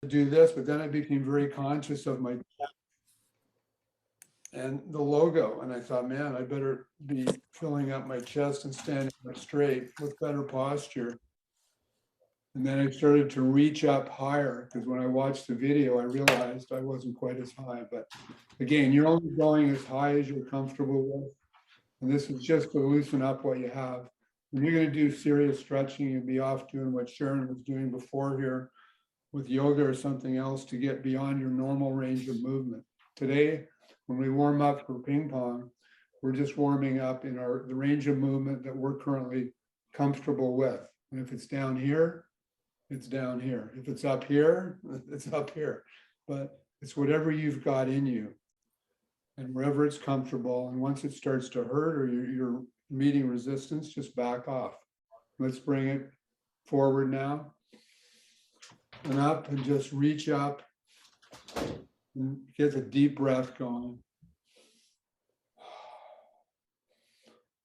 do this, but then I became very conscious of my and the logo. And I thought, man, I better be filling up my chest and standing up straight with better posture. And then I started to reach up higher because when I watched the video, I realized I wasn't quite as high. But again, you're only going as high as you're comfortable with. And this is just to loosen up what you have. When you're going to do serious stretching, you'd be off doing what Sharon was doing before here with yoga or something else to get beyond your normal range of movement. Today, when we warm up for ping pong, we're just warming up in the range of movement that we're currently comfortable with. And if it's down here, it's down here. If it's up here, it's up here. But it's whatever you've got in you and wherever it's comfortable. And once it starts to hurt or you're meeting resistance, just back off. Let's bring it forward now and up and just reach up and get a deep breath going.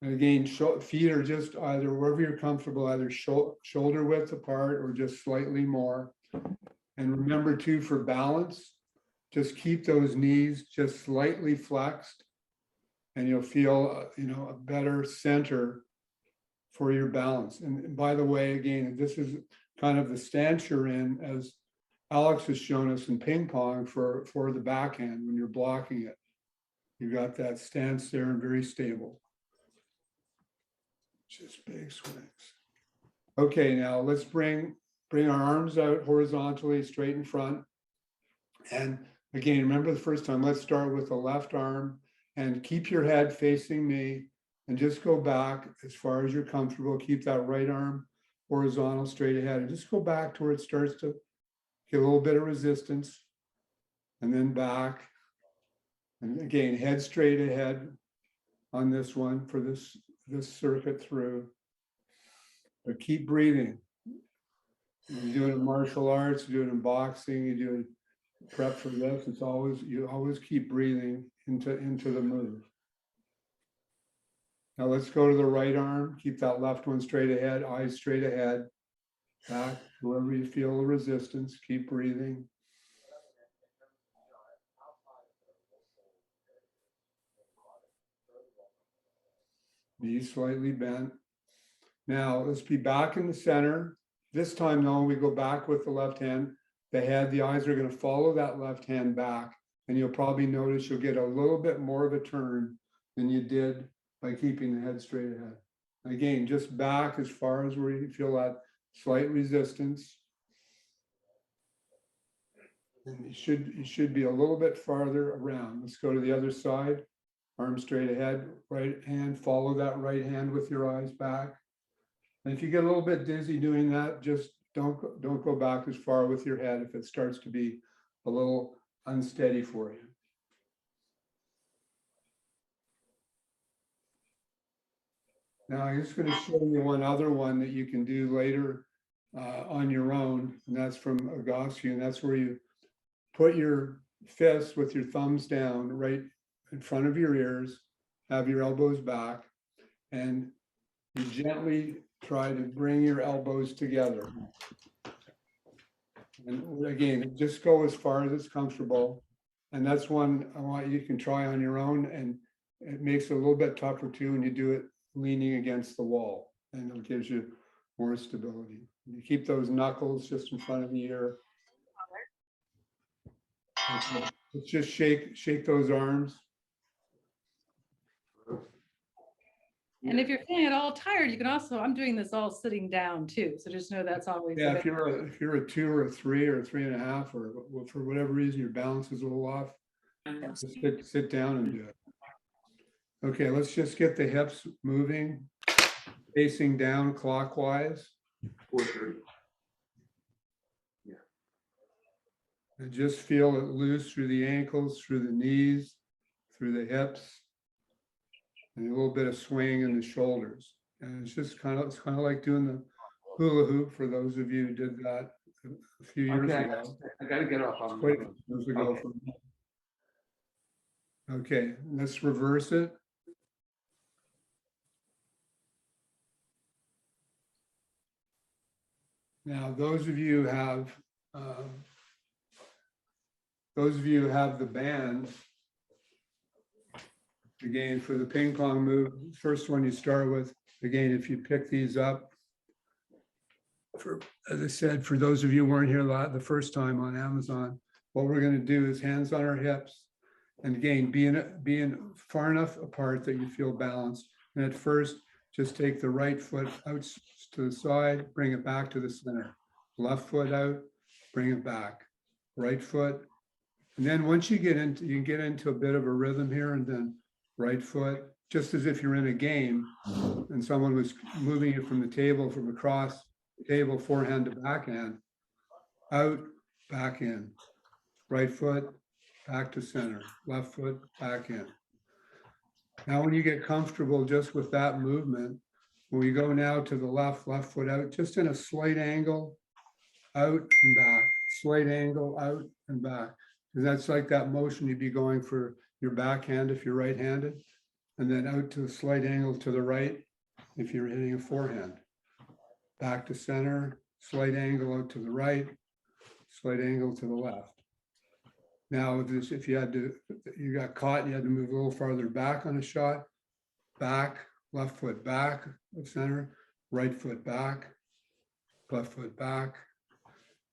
And again, feet are just either wherever you're comfortable, either shoulder width apart or just slightly more. And remember too, for balance, just keep those knees just slightly flexed and you'll feel, a better center for your balance. And by the way, again, this is kind of the stance you're in, as Alex has shown us in ping pong for the backhand when you're blocking it. You got that stance there and very stable. Just big swings. Okay, now let's bring our arms out horizontally, straight in front. And again, remember the first time, let's start with the left arm and keep your head facing me and just go back as far as you're comfortable. Keep that right arm horizontal, straight ahead, and just go back to where it starts to get a little bit of resistance and then back. And again, head straight ahead on this one for this circuit through. But keep breathing. You do it in martial arts, you do it in boxing, you do it prep for this. It's always, you always keep breathing into the move. Now let's go to the right arm. Keep that left one straight ahead, eyes straight ahead. Back wherever you feel the resistance. Keep breathing. Knees slightly bent. Now let's be back in the center. This time though, we go back with the left hand. The head, the eyes are going to follow that left hand back. And you'll probably notice you'll get a little bit more of a turn than you did by keeping the head straight ahead. Again, just back as far as where you feel that slight resistance. And you should be a little bit farther around. Let's go to the other side. Arm straight ahead, right hand, follow that right hand with your eyes back. And if you get a little bit dizzy doing that, just don't go back as far with your head if it starts to be a little unsteady for you. Now I'm just going to show you one other one that you can do later on your own, and that's from Agassi, and that's where you put your fists with your thumbs down right in front of your ears, have your elbows back, and you gently try to bring your elbows together. And again, just go as far as it's comfortable. And that's one I want you can try on your own, and it makes it a little bit tougher too when you do it leaning against the wall, and it gives you more stability. You keep those knuckles just in front of the ear. Let's just shake those arms. And if you're feeling at all tired, you can also, I'm doing this all sitting down too. So just know that's always. Yeah, if you're a 2 or a 3 or a 3.5, or for whatever reason your balance is a little off, just sit down and do it. Okay, let's just get the hips moving, facing down clockwise. 4:30. Yeah. And just feel it loose through the ankles, through the knees, through the hips, and a little bit of swing in the shoulders. And it's kind of like doing the hula hoop for those of you who did that a few years ago. I got to get off. Quite years ago. Okay, let's reverse it. Now, those of you who have those of you who have the bands, again, for the ping pong move, first one you start with, again, if you pick these up, for, as I said, for those of you who weren't here the first time on Amazon, what we're going to do is hands on our hips. And again, being far enough apart that you feel balanced. And at first, just take the right foot out to the side, bring it back to the center. Left foot out, bring it back. Right foot. And then once you get into, you get into a bit of a rhythm here, and then right foot, just as if you're in a game and someone was moving you from the table, from across the table, forehand to backhand, out, back in. Right foot, back to center. Left foot, back in. Now, when you get comfortable just with that movement, when we go now to the left foot out, just in a slight angle, out and back, slight angle, out and back. And that's like that motion you'd be going for your backhand if you're right-handed, and then out to a slight angle to the right if you're hitting a forehand. Back to center, slight angle out to the right, slight angle to the left. Now, if you had to, you got caught and you had to move a little farther back on a shot, back, left foot back, center, right foot back, left foot back.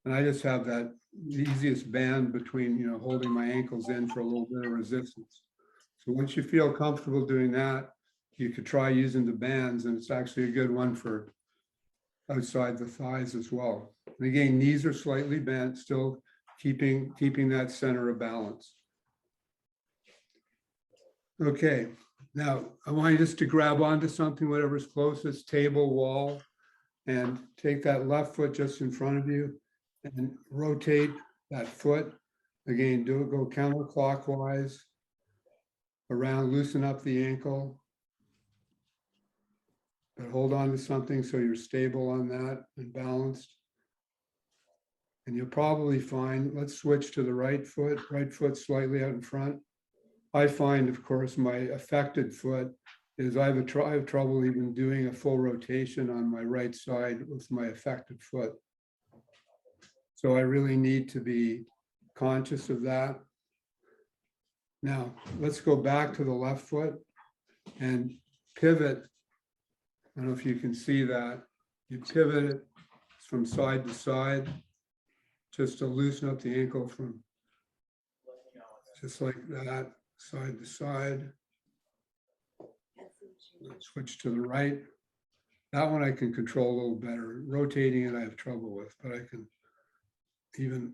And I just have that easiest band between, holding my ankles in for a little bit of resistance. So once you feel comfortable doing that, you could try using the bands, and it's actually a good one for outside the thighs as well. And again, knees are slightly bent, still keeping that center of balance. Okay, now I want you just to grab onto something, whatever's closest, table, wall, and take that left foot just in front of you and rotate that foot. Again, go counterclockwise around, loosen up the ankle, but hold on to something so you're stable on that and balanced. And you'll probably find, let's switch to the right foot slightly out in front. I find, of course, my affected foot is I have trouble even doing a full rotation on my right side with my affected foot. So I really need to be conscious of that. Now, let's go back to the left foot and pivot. I don't know if you can see that. You pivot it from side to side, just to loosen up the ankle from just like that, side to side. Let's switch to the right. That one I can control a little better. Rotating it I have trouble with, but I can even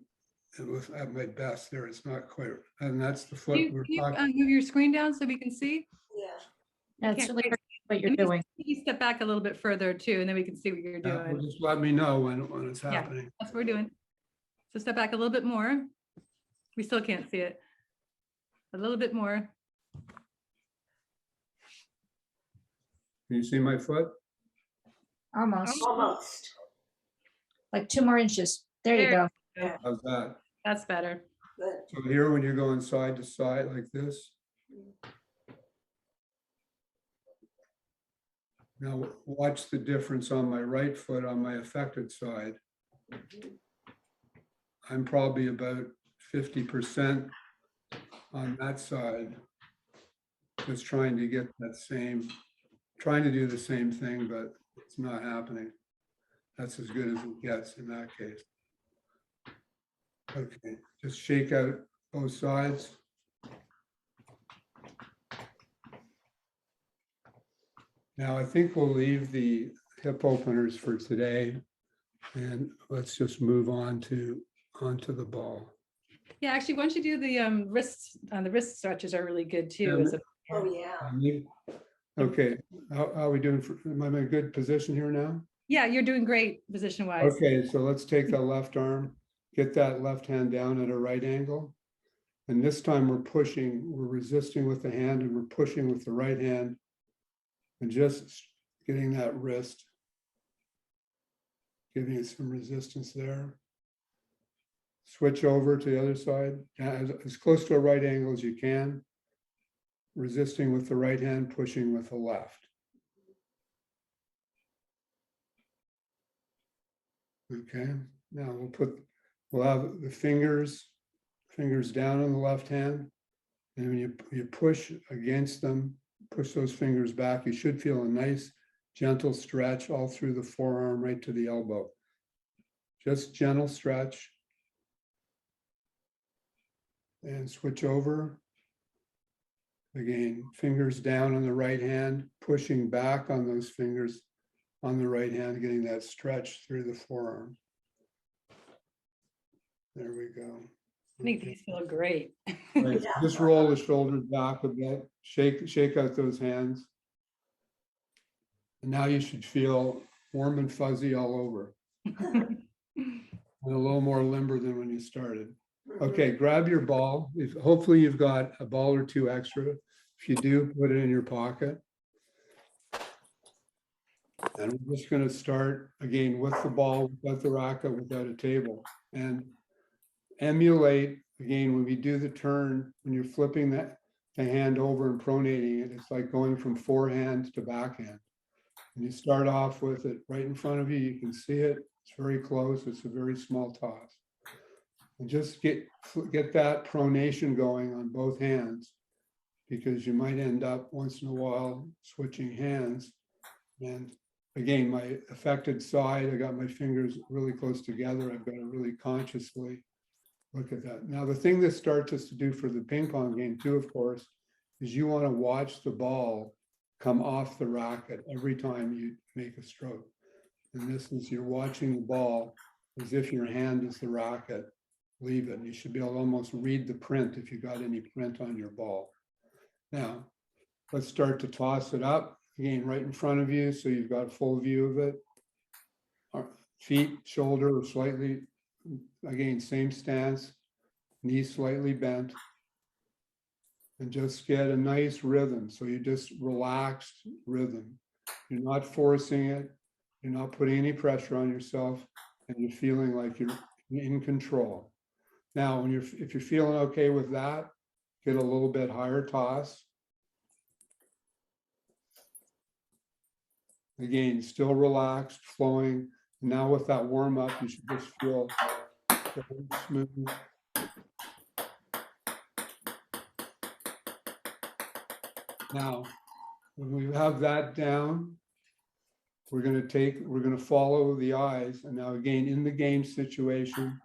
with at my best there, it's not quite, and that's the foot Can we're you talking. move your screen down so we can see? That's Can't really quite- what you're Let me doing. You step back a little bit further too, and then we can see what you're Well, doing. just let me know when it's Yeah. happening. That's what we're doing. So step back a little bit more. We still can't see it. A little bit more. Can you see my foot? Almost, Almost. like 2 more inches. There you There. go. How's that? That's better. Good. So here, when you're going side to side like this. Now watch the difference on my right foot on my affected side. I'm probably about 50% on that side. Just trying to get that same, trying to do the same thing, but it's not happening. That's as good as it gets in that case. Okay, just shake out both sides. Now, I think we'll leave the hip openers for today, and let's just move on onto the ball. Yeah, actually, once you do the wrist stretches are really good too. Yeah, as a- Oh, yeah. Okay, how are we doing? Am I in a good position here now? Yeah, you're doing great position wise. Okay, so let's take the left arm, get that left hand down at a right angle. And this time we're resisting with the hand, and we're pushing with the right hand. And just getting that wrist, giving it some resistance there. Switch over to the other side, as close to a right angle as you can. Resisting with the right hand, pushing with the left. Okay, now we'll have the fingers fingers down on the left hand. And when you push against them, push those fingers back, you should feel a nice gentle stretch all through the forearm right to the elbow. Just gentle stretch. And switch over. Again, fingers down on the right hand, pushing back on those fingers on the right hand, getting that stretch through the forearm. There we go. I think these feel great. Right, so just roll the shoulders back a bit, shake out those hands. And now you should feel warm and fuzzy all over. And a little more limber than when you started. Okay, grab your ball. Hopefully you've got a ball or two extra. If you do, put it in your pocket. And we're just going to start again with the ball, without the racket, without a table. And emulate, again, when we do the turn, when you're flipping the hand over and pronating it, it's like going from forehand to backhand. And you start off with it right in front of you. You can see it. It's very close. It's a very small toss. And just get that pronation going on both hands, because you might end up once in a while switching hands. And again, my affected side, I got my fingers really close together. I've got to really consciously look at that. Now, the thing this starts us to do for the ping pong game too, of course, is you want to watch the ball come off the racket every time you make a stroke. And this is, you're watching the ball as if your hand is the racket. Leave it. You should be able to almost read the print if you got any print on your ball. Now, let's start to toss it up. Again, right in front of you, so you've got a full view of it. Our feet, shoulder, or slightly, again, same stance, knees slightly bent. And just get a nice rhythm. So you just relaxed rhythm. You're not forcing it. You're not putting any pressure on yourself, and you're feeling like you're in control. Now, if you're feeling okay with that, get a little bit higher toss. Again, still relaxed, flowing. Now with that warm up, you should just feel very smooth. Now, when we have that down, we're going to follow the eyes. And now again, in the game situation,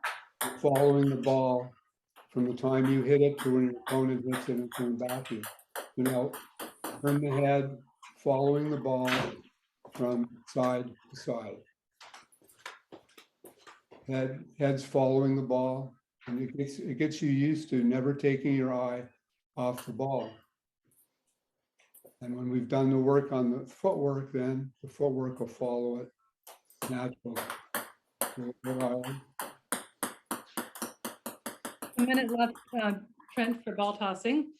following the ball from the time you hit it to when your opponent hits it and coming back to you. You know, turn the head, following the ball from side to side. Head's following the ball, and it gets you used to never taking your eye off the ball. And when we've done the work on the footwork, then the footwork will follow it naturally. A minute left, Trent, for ball tossing.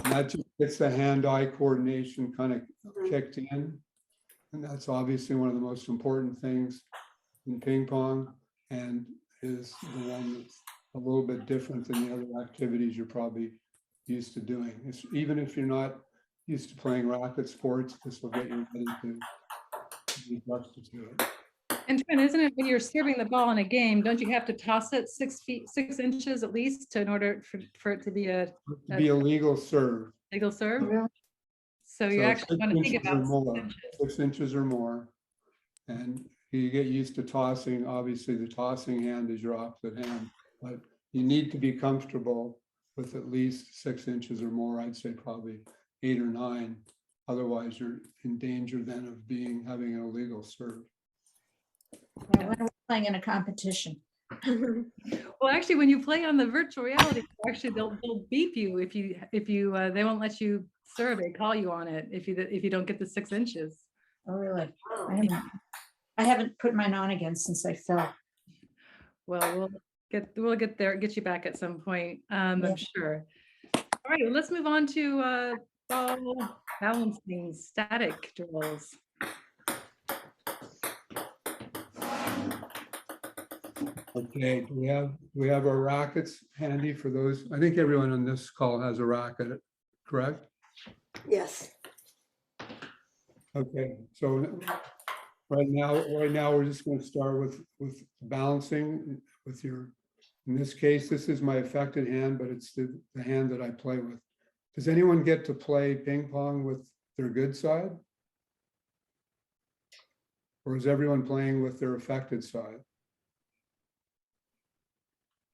And that just gets the hand-eye coordination kind of kicked in. And that's obviously one of the most important things in ping pong, and is the one that's a little bit different than the other activities you're probably used to doing. Even if you're not used to playing racket sports, this will get you ready to be adjusted to it. And Trent, isn't it when you're serving the ball in a game, don't you have to toss it 6 inches at least in order for it to be a legal serve. legal serve? Really? So you actually want to think about 6 inches or more. And you get used to tossing. Obviously, the tossing hand is your opposite hand, but you need to be comfortable with at least 6 inches or more. I'd say probably 8 or 9. Otherwise, you're in danger then of having an illegal serve. Yeah, when we're playing in a competition. Well, actually, when you play on the virtual reality, actually they'll beep you if you they won't let you serve. They call you on it if you don't get the 6 inches. Oh, really? I haven't put mine on again since I fell. Well, we'll get there, get you back at some point. I'm sure. All right, well, let's move on to ball balancing static drills. Okay, do we have our rackets handy for those? I think everyone on this call has a racket, correct? Yes. Okay, so Right now, we're just gonna start with balancing with your, in this case, this is my affected hand, but it's the hand that I play with. Does anyone get to play ping pong with their good side? Or is everyone playing with their affected side?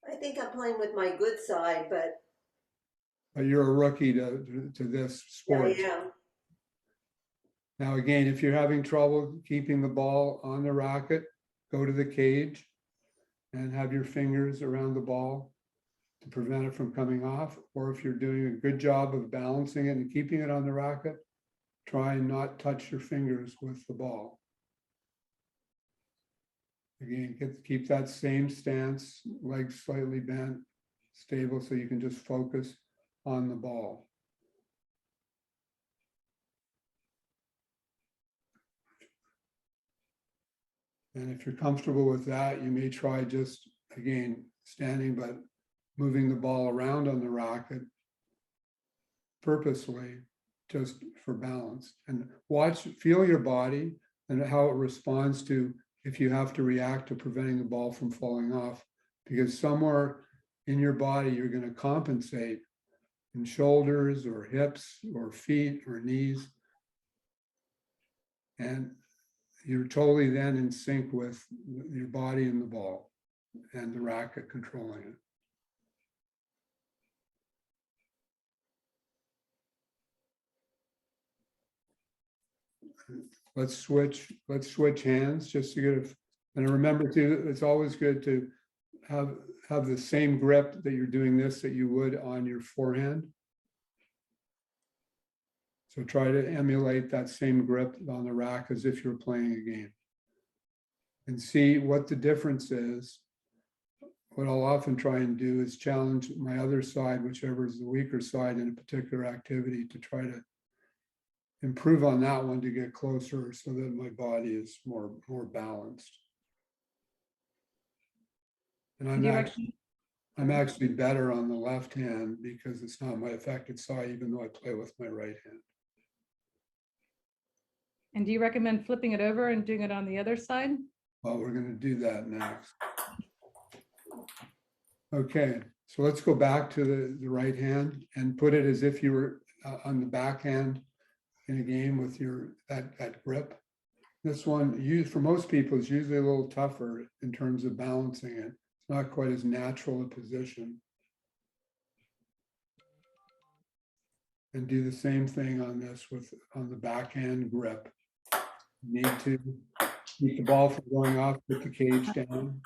I think I'm playing with my good side, but You're a rookie to this yeah, I sport. am. Now, again, if you're having trouble keeping the ball on the racket, go to the cage and have your fingers around the ball to prevent it from coming off. Or if you're doing a good job of balancing it and keeping it on the racket, try and not touch your fingers with the ball. Again, keep that same stance, legs slightly bent, stable, so you can just focus on the ball. And if you're comfortable with that, you may try just, again, standing, but moving the ball around on the racket purposely, just for balance. And feel your body and how it responds to if you have to react to preventing the ball from falling off. Because somewhere in your body, you're going to compensate in shoulders or hips or feet or knees. And you're totally then in sync with your body and the ball and the racket controlling it. Let's switch hands just to get and remember too, it's always good to have the same grip that you're doing this that you would on your forehand. So try to emulate that same grip on the rack as if you're playing a game. And see what the difference is. What I'll often try and do is challenge my other side, whichever is the weaker side in a particular activity, to try to improve on that one to get closer so that my body is more balanced. And I'm actually better on the left hand because it's not my affected side, even though I play with my right hand. And do you recommend flipping it over and doing it on the other side? Well, we're going to do that next. Okay, so let's go back to the right hand and put it as if you were on the backhand in a game with your that grip. This one, for most people, is usually a little tougher in terms of balancing it. It's not quite as natural a position. And do the same thing on this on the backhand grip. You need to keep the ball from going off, put the cage down.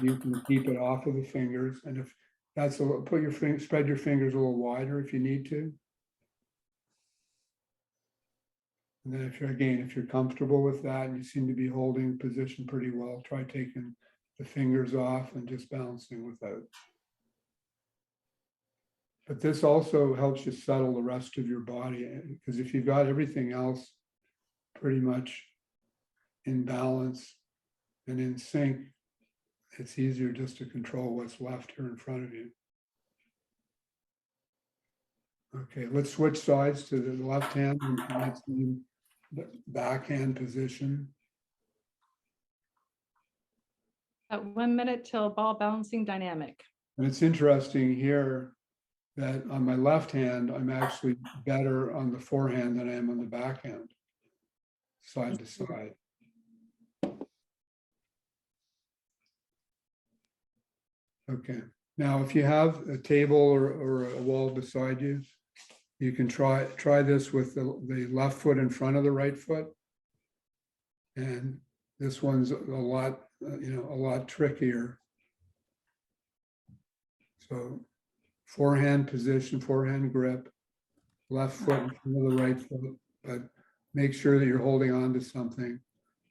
You can keep it off of the fingers, and if that's spread your fingers a little wider if you need to. And then if you're comfortable with that and you seem to be holding position pretty well, try taking the fingers off and just balancing without. But this also helps you settle the rest of your body, because if you've got everything else pretty much in balance and in sync, it's easier just to control what's left here in front of you. Okay, let's switch sides to the left hand and that's the backhand position. At 1 minute till ball balancing dynamic. And it's interesting here that on my left hand, I'm actually better on the forehand than I am on the backhand, side to side. Okay, now if you have a table or a wall beside you, you can try this with the left foot in front of the right foot. And this one's a lot trickier. So forehand position, forehand grip, left foot in front of the right foot, but make sure that you're holding on to something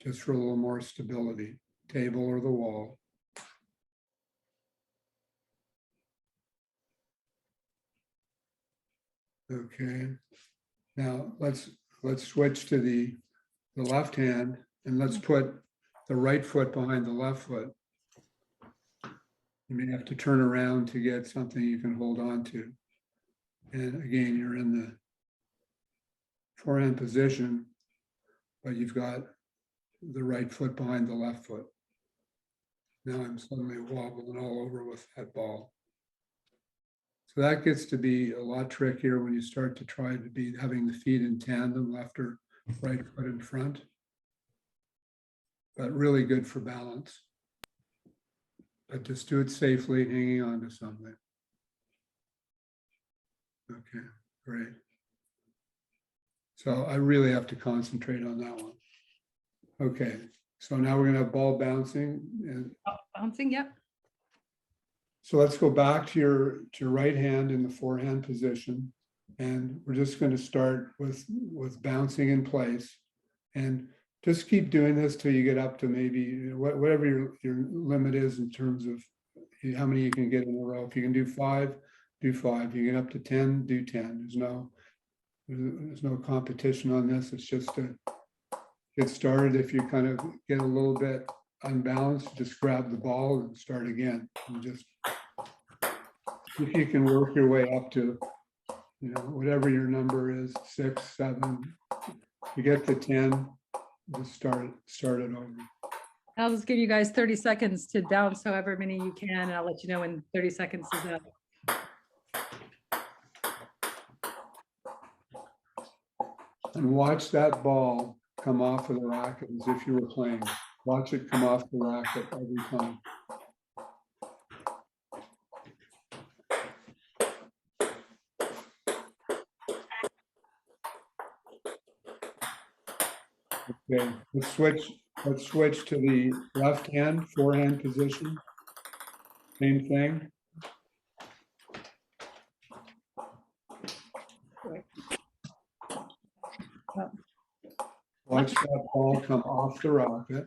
just for a little more stability, table or the wall. Okay, now let's switch to the left hand and let's put the right foot behind the left foot. You may have to turn around to get something you can hold on to. And again, you're in the forehand position. but you've got the right foot behind the left foot. Now I'm suddenly wobbling all over with that ball. So that gets to be a lot trickier when you start to try to be having the feet in tandem, left or right foot in front. But really good for balance. But just do it safely, hanging on to something. Okay, great. So I really have to concentrate on that one. Okay, so now we're gonna have ball bouncing, and Oh, bouncing, yep. so let's go back to your right hand in the forehand position. And we're just going to start with bouncing in place. And just keep doing this till you get up to maybe whatever your limit is in terms of how many you can get in a row. If you can do 5, do 5. You get up to 10, do 10. There's no competition on this. It's just to get started. If you kind of get a little bit unbalanced, just grab the ball and start again. And just if you can work your way up to, whatever your number is, 6, 7, you get to 10, just start it over. I'll just give you guys 30 seconds to bounce however many you can, and I'll let you know when 30 seconds is up. And watch that ball come off of the racket as if you were playing. Watch it come off the racket every time. Okay, let's switch to the left hand, forehand position. Same thing. Watch that ball come off the racket.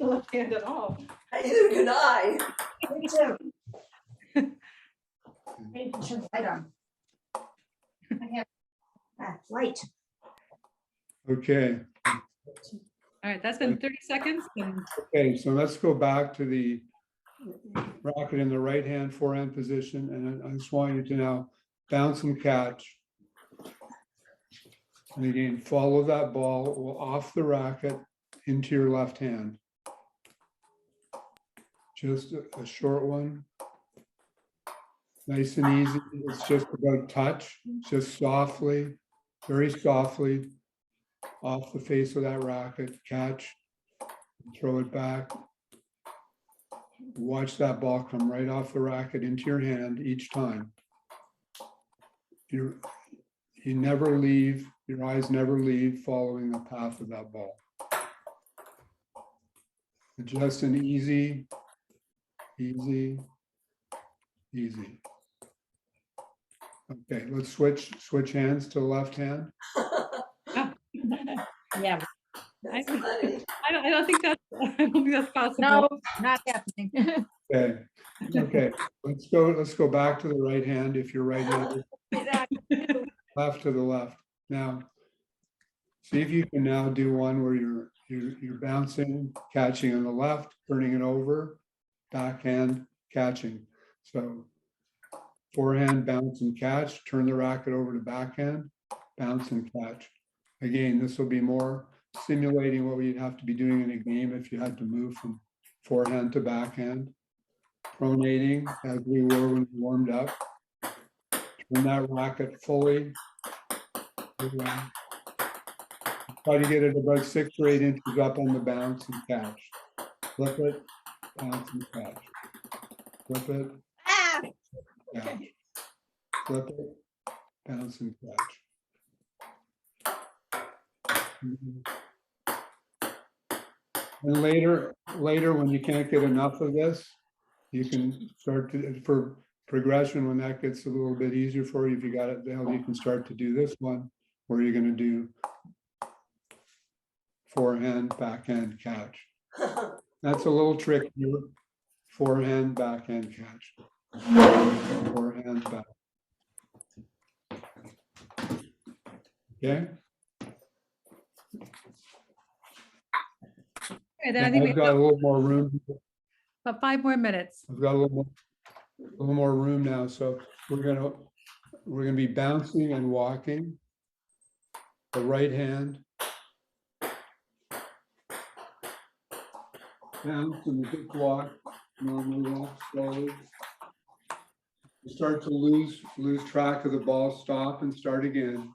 Left hand at all. Neither can I. Me too. Maybe turn the light on. I have light. Okay, All right, that's been 30 seconds. And okay, so let's go back to the racket in the right hand forehand position, and I just want you to now bounce and catch. And again, follow that ball off the racket into your left hand. Just a short one. Nice and easy. It's just about touch, just softly, very softly off the face of that racket, catch, throw it back. Watch that ball come right off the racket into your hand each time. You never leave, your eyes never leave following the path of that ball. Just an easy. Okay, let's switch hands to the left hand. Yeah, That's funny. I don't think that's possible. no, not happening. Okay, let's go back to the right hand if you're right-handed, left to the left. Now, see if you can now do one where you're bouncing, catching on the left, turning it over, backhand, catching. So forehand, bounce and catch, turn the racket over to backhand, bounce and catch. Again, this will be more simulating what we'd have to be doing in a game if you had to move from forehand to backhand. Pronating as we were when we warmed up. Turn that racket fully. Try to get it about 6 or 8 inches up on the bounce and catch. Flip it, bounce and catch. Flip it, catch. Flip it, bounce and catch. And later, when you can't get enough of this, you can start to, for progression, when that gets a little bit easier for you, if you got it down, you can start to do this one, where you're going to do forehand, backhand, catch. That's a little trickier. Forehand, backhand, catch. Forehand, back. Okay. Okay, then I think I've we've got got a little more room. about 5 more minutes. I've got a little more. a little more room now, so we're gonna be bouncing and walking. The right hand. Bounce and the big walk, normally walk slowly. You start to lose track of the ball, stop and start again.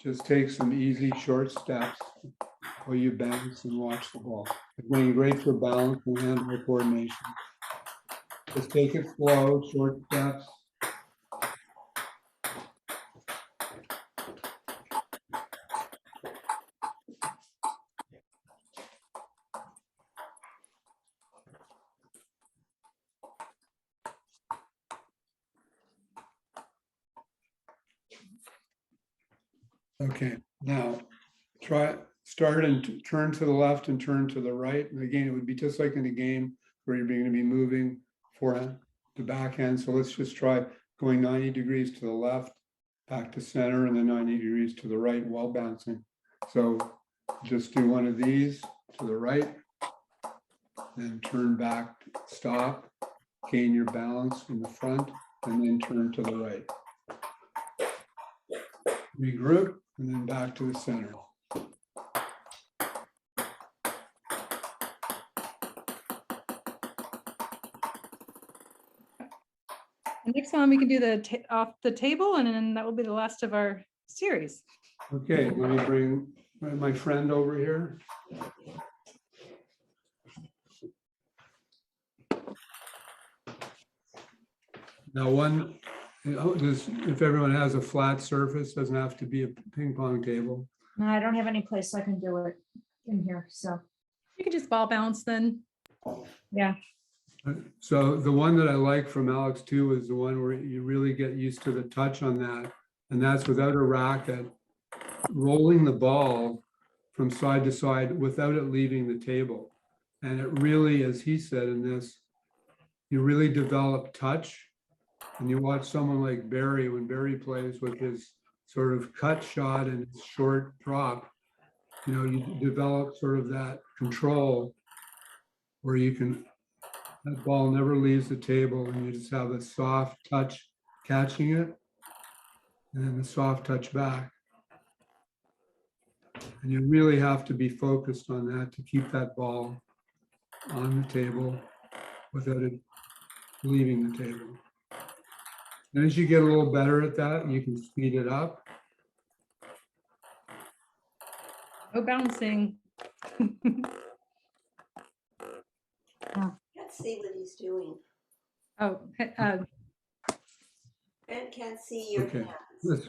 Just take some easy short steps while you bounce and watch the ball. Again, great for balance and hand-eye coordination. Just take it slow, short steps. Okay, now start and turn to the left and turn to the right. And again, it would be just like in a game where you're going to be moving forehand to backhand. So let's just try going 90 degrees to the left, back to center, and then 90 degrees to the right while bouncing. So just do one of these to the right, then turn back, stop, gain your balance in the front, and then turn to the right. Regroup, and then back to the center. The next one, we can do the off the table, and then that will be the last of our series. Okay, let me bring my friend over here. Now if everyone has a flat surface, doesn't have to be a ping pong table. No, I don't have any place I can do it in here, so, You can just ball bounce then. yeah. So the one that I like from Alex too is the one where you really get used to the touch on that. And that's without a racket, rolling the ball from side to side without it leaving the table. And it really, as he said in this, you really develop touch. And you watch someone like Barry, when Barry plays with his sort of cut shot and his short drop, you know, you develop sort of that control where you can, that ball never leaves the table and you just have a soft touch catching it and then the soft touch back. And you really have to be focused on that to keep that ball on the table without it leaving the table. And as you get a little better at that, you can speed it up. No bouncing. Can't see what he's doing. Oh, And can't see your Okay. hands. Let's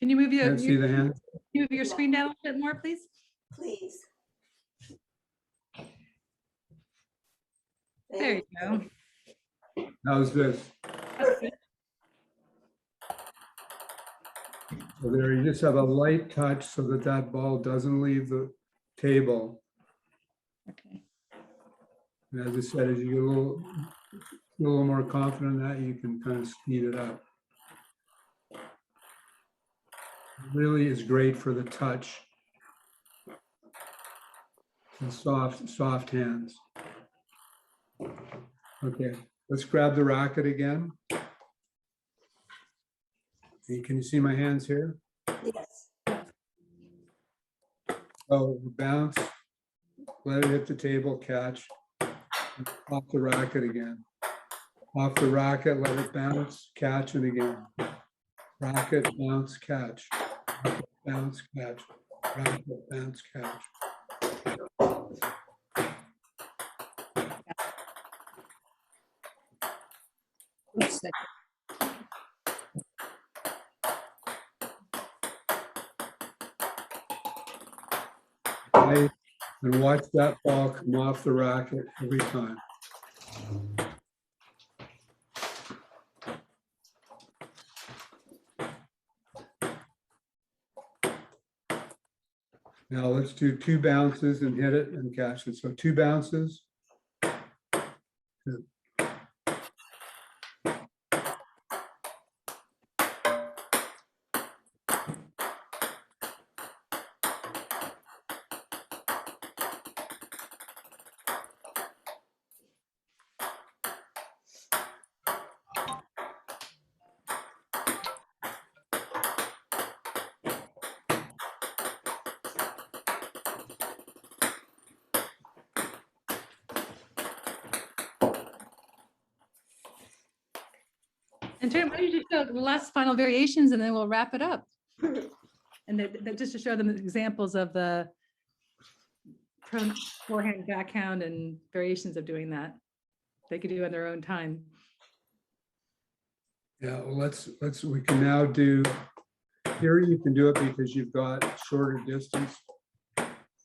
can you move can't see the hand. your screen down a bit more, please? Please. There you go. How's this? That's good. So there, you just have a light touch so that that ball doesn't leave the table. Okay. And as I said, as you get a little more confident in that, you can kind of speed it up. It really is great for the touch and soft hands. Okay, let's grab the racket again. Can you see my hands here? Yes. Oh, bounce, let it hit the table, catch, off the racket again. Off the racket, let it bounce, catch, and again. Racket, bounce, catch. Racket, bounce, catch. Racket, bounce, catch. Oops, that- Right, and watch that ball come off the racket every time. Now let's do 2 bounces and hit it and catch it. So 2 bounces. Good. And Trent, why don't you just show the last final variations and then we'll wrap it up. And that just to show them examples of the forehand, backhand, and variations of doing that. They could do on their own time. Yeah, well, we can now do, here you can do it because you've got shorter distance.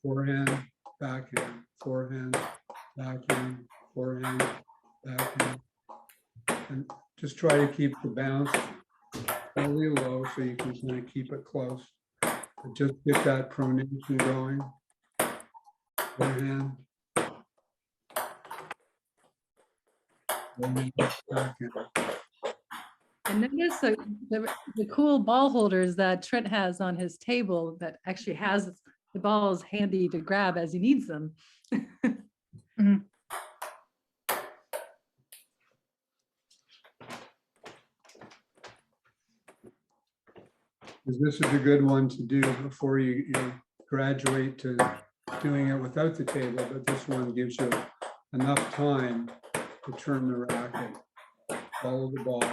Forehand, backhand, forehand, backhand, forehand, backhand. And just try to keep the bounce fairly low so you can kind of keep it close. But just get that pronation going. Forehand. Forehand, backhand. And notice the cool ball holders that Trent has on his table that actually has the balls handy to grab as he needs them. Because this is a good one to do before you graduate to doing it without the table, but this one gives you enough time to turn the racket, follow the ball,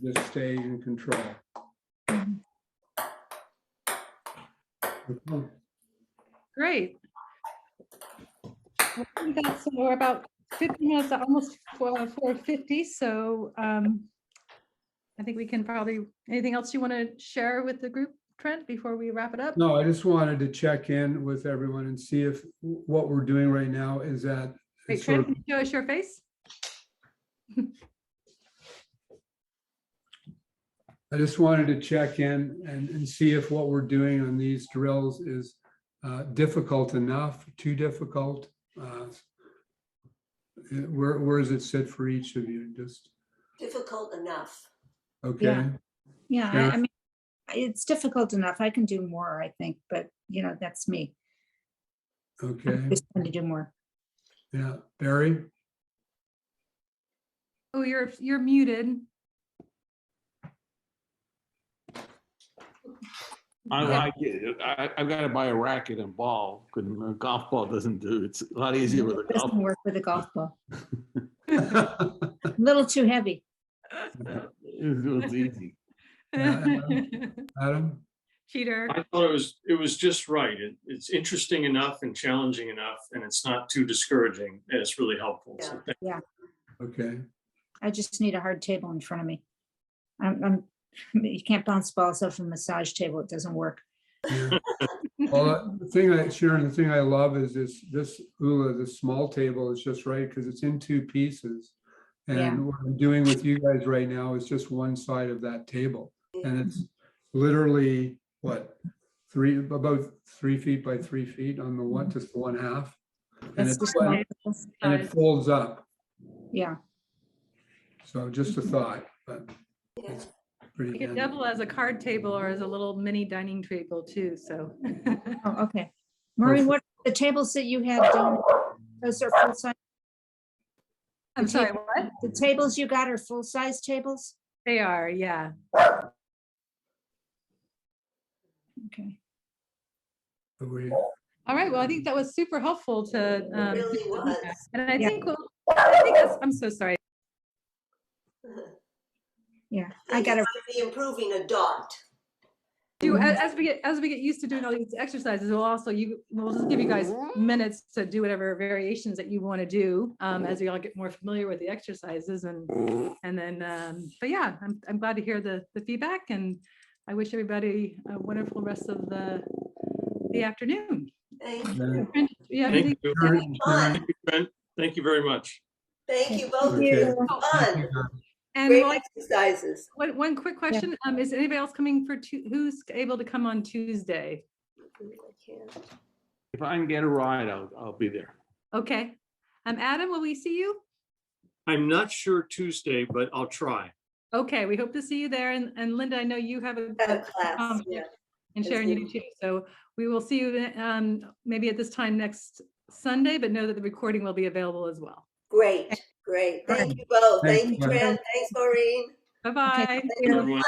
just stay in control. Okay. Great. Well, I think that's, we're about 50 minutes, almost 4:50. So I think we can probably, anything else you want to share with the group, Trent, before we wrap it up? No, I just wanted to check in with everyone and see if what we're doing right now is that. Wait, Trent, can you show us your face? I just wanted to check in and see if what we're doing on these drills is difficult enough, too difficult. Where does it sit for each of you? Just Difficult enough. okay. Yeah, Yeah. I mean, it's difficult enough. I can do more, I think, but that's me. Okay. I'm just trying to do more. Yeah, Barry. Oh, you're muted. I like it. I've got to buy a racket and ball because a golf ball doesn't do. It's a lot easier with a It golf doesn't work with a golf ball. Yeah, A little too heavy. ball. It's easy. Adam. Cheater. I thought it was just right. It's interesting enough and challenging enough, and it's not too discouraging, and it's really helpful. So Okay. I just need a hard table in front of me. You can't bounce balls off a massage table. It doesn't work. Yeah. Well, Sharon, the thing I love is this Ula, the small table is just right because it's in two pieces. And Yeah. what I'm doing with you guys right now is just one side of that table. And it's literally what, about 3 feet by 3 feet on the one, just the one half. And That's it's just my- and it folds up. Yeah. So just a thought, but Yeah. it's pretty You can handy. double as a card table or as a little mini dining table too, so. Oh, okay. Maureen, what the tables that you had done? Those are full size. I'm sorry, what? The tables you got are full size tables. They are, yeah. Okay. But we- All right, well, I think that was super helpful to. It really was. And I Yeah. think, I think that's, I'm so sorry. Yeah, I got to. Be improving a dot. As we get used to doing all these exercises, we'll just give you guys minutes to do whatever variations that you want to do as we all get more familiar with the exercises and then but yeah, I'm glad to hear the feedback and I wish everybody a wonderful rest of the afternoon. Thank Yeah. you. Yeah, thank you. Sharon, Fun. Thank you, Brent. Thank you very much. Thank you both. Okay. Fun. and Great like exercises. one quick question, is anybody else coming who's able to come on Tuesday? I can't. If I can get a ride, I'll be there. Okay. Adam, will we see you? I'm not sure Tuesday, but I'll try. Okay, we hope to see you there. And Linda, I know you have a Have a class, conflict, yeah. and Sharon, you do too. So we will see you maybe at this time next Sunday, but know that the recording will be available as well. Great, great. Thank you both. Thanks, Thank you, Maureen. Trent. Thanks, Maureen. Bye-bye. Okay. Everyone.